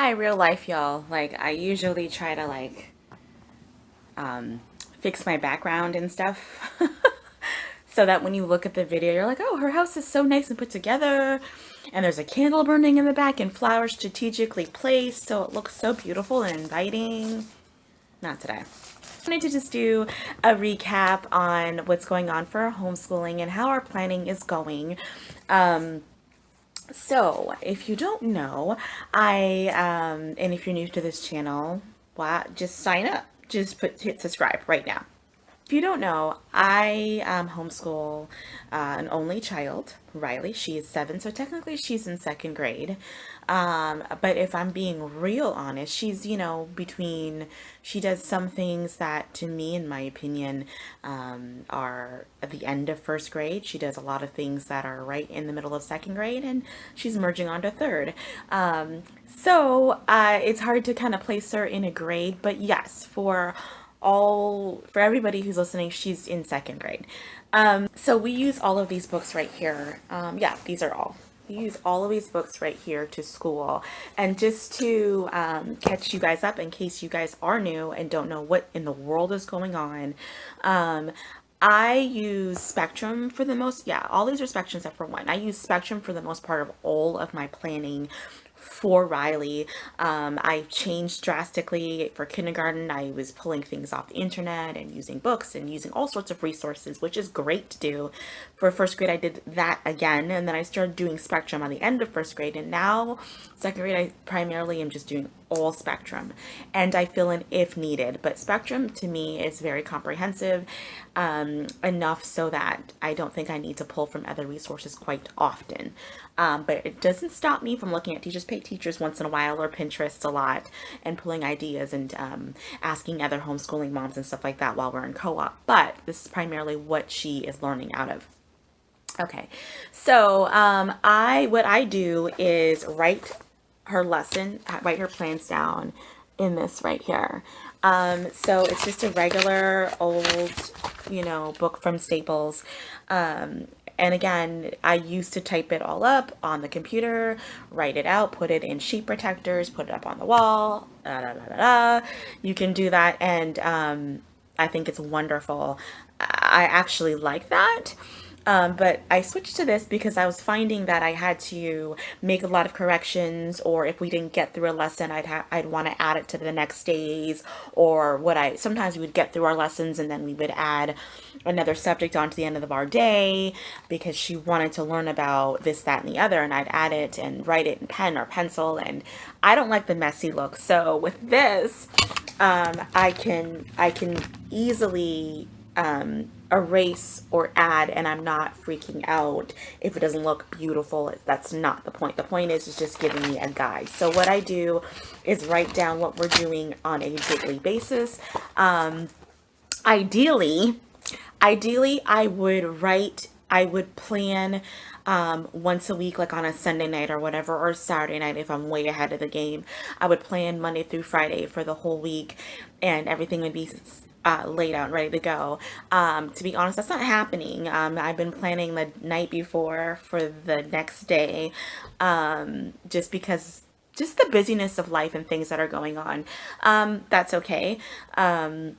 Hi, real life, y'all. Like, I usually try to fix my background and stuff so that when you look at the video, you're like, oh, her house is so nice and put together. And there's a candle burning in the back and flowers strategically placed, so it looks so beautiful and inviting. Not today. I wanted to just do a recap on what's going on for our homeschooling and how our planning is going. So, if you don't know, and if you're new to this channel, just sign up. Just hit subscribe right now. If you don't know, I homeschool an only child, Riley. She is 7, so technically she's in second grade. But if I'm being real honest, she's, she does some things that, to me, in my opinion, are at the end of first grade. She does a lot of things that are right in the middle of second grade, and she's merging on to third. So it's hard to kind of place her in a grade, but yes, for everybody who's listening, she's in second grade. So we use all of these books right here. Yeah, these are all. We use all of these books right here to school. And just to catch you guys up in case you guys are new and don't know what in the world is going on, I use Spectrum for the most, yeah, all these are Spectrum except for one. I use Spectrum for the most part of all of my planning for Riley. I changed drastically for kindergarten. I was pulling things off the internet and using books and using all sorts of resources, which is great to do. For first grade, I did that again, and then I started doing Spectrum on the end of first grade, and now second grade, I primarily am just doing all Spectrum, and I fill in if needed. But Spectrum to me is very comprehensive, enough so that I don't think I need to pull from other resources quite often. But it doesn't stop me from looking at Teachers Pay Teachers once in a while, or Pinterest a lot, and pulling ideas and asking other homeschooling moms and stuff like that while we're in co-op. But this is primarily what she is learning out of. Okay, so what I do is write her plans down in this right here. So it's just a regular old, book from Staples. And again, I used to type it all up on the computer, write it out, put it in sheet protectors, put it up on the wall. Da, da, da, da, da. You can do that, and I think it's wonderful. I actually like that. But I switched to this because I was finding that I had to make a lot of corrections, or if we didn't get through a lesson, I'd want to add it to the next days, or sometimes we would get through our lessons and then we would add another subject onto the end of our day because she wanted to learn about this, that, and the other, and I'd add it and write it in pen or pencil, and I don't like the messy look. So with this, I can easily erase or add, and I'm not freaking out if it doesn't look beautiful. That's not the point. The point is just giving me a guide. So what I do is write down what we're doing on a daily basis. Ideally, I would plan once a week, like on a Sunday night or whatever, or Saturday night if I'm way ahead of the game. I would plan Monday through Friday for the whole week, and everything would be laid out and ready to go. To be honest, that's not happening. I've been planning the night before for the next day, just because just the busyness of life and things that are going on. That's okay. I'm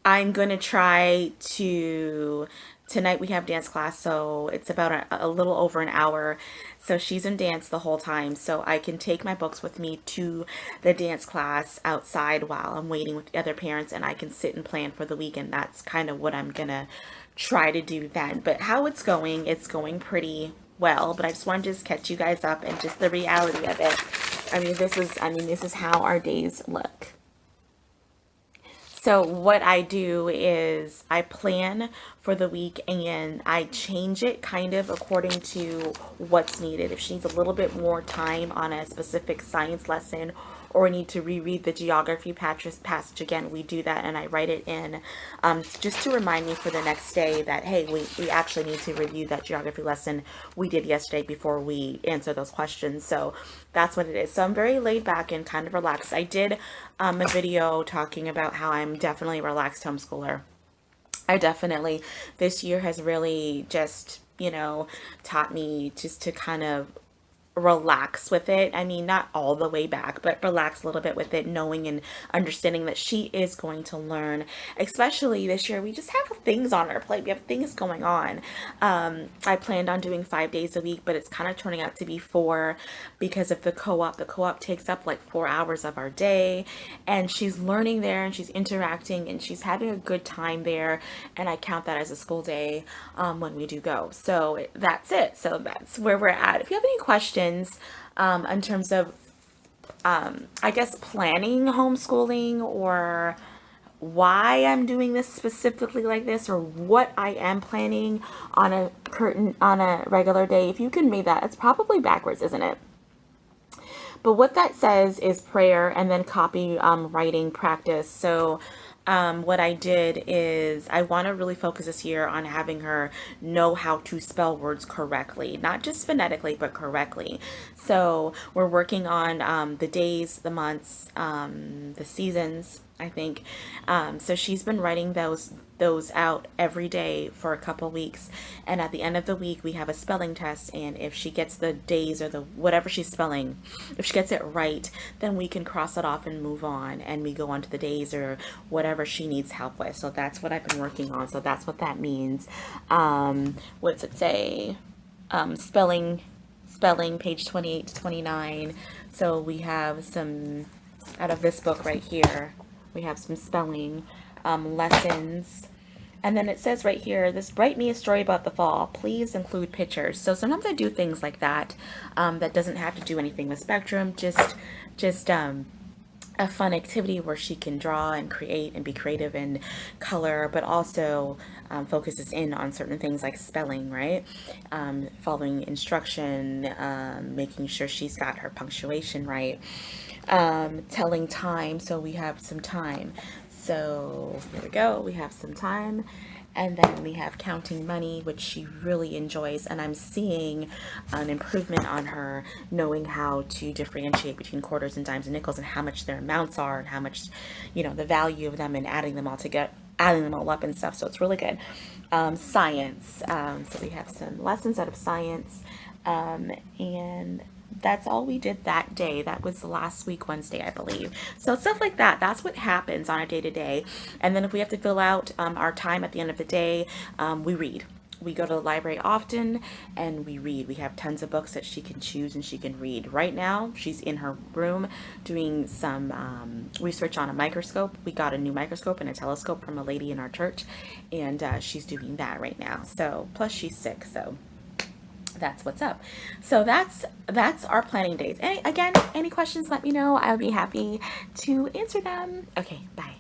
going to try to. Tonight we have dance class, so it's about a little over an hour. So she's in dance the whole time, so I can take my books with me to the dance class outside while I'm waiting with the other parents, and I can sit and plan for the weekend. That's kind of what I'm going to try to do then. But how it's going pretty well, but I just wanted to just catch you guys up and just the reality of it. This is how our days look. So what I do is I plan for the week and I change it kind of according to what's needed. If she needs a little bit more time on a specific science lesson, or need to reread the geography passage again, we do that, and I write it in just to remind me for the next day that, hey, we actually need to review that geography lesson we did yesterday before we answer those questions. So that's what it is. So I'm very laid back and kind of relaxed. I did a video talking about how I'm definitely a relaxed homeschooler. This year has really just, taught me just to kind of relax with it. I mean, not all the way back, but relax a little bit with it, knowing and understanding that she is going to learn. Especially this year, we just have things on our plate. We have things going on. I planned on doing 5 days a week, but it's kind of turning out to be 4 because of the co-op. The co-op takes up like 4 hours of our day, and she's learning there and she's interacting and she's having a good time there. And I count that as a school day when we do go. So that's it. So that's where we're at. If you have any questions in terms of, I guess, planning homeschooling, or why I'm doing this specifically like this, or what I am planning on a regular day, if you can read that, it's probably backwards, isn't it? But what that says is prayer and then copy writing practice. So what I did is I want to really focus this year on having her know how to spell words correctly, not just phonetically, but correctly. So we're working on the days, the months, the seasons, I think. So she's been writing those out every day for a couple weeks, and at the end of the week we have a spelling test, and if she gets the days or the whatever she's spelling, if she gets it right, then we can cross it off and move on, and we go on to the days or whatever she needs help with. So that's what I've been working on. So that's what that means. What's it say? Spelling page 28 to 29. So we have some out of this book right here. We have some spelling lessons. And then it says right here, this write me a story about the fall. Please include pictures. So sometimes I do things like that. That doesn't have to do anything with spectrum. Just a fun activity where she can draw and create and be creative and color, but also focuses in on certain things like spelling, right? Following instruction, making sure she's got her punctuation right, telling time. So we have some time. So here we go. We have some time. And then we have counting money, which she really enjoys. And I'm seeing an improvement on her knowing how to differentiate between quarters and dimes and nickels, and how much their amounts are, and how much, the value of them, and adding them all together, adding them all up and stuff. So it's really good. Science. So we have some lessons out of science. And that's all we did that day. That was last week, Wednesday, I believe. So stuff like that. That's what happens on a day to day. And then if we have to fill out our time at the end of the day, we read. We go to the library often and we read. We have tons of books that she can choose and she can read. Right now, she's in her room doing some research on a microscope. We got a new microscope and a telescope from a lady in our church, and she's doing that right now. So plus she's sick, so that's what's up. So that's our planning days. Again, any questions, let me know. I'll be happy to answer them. Okay, bye.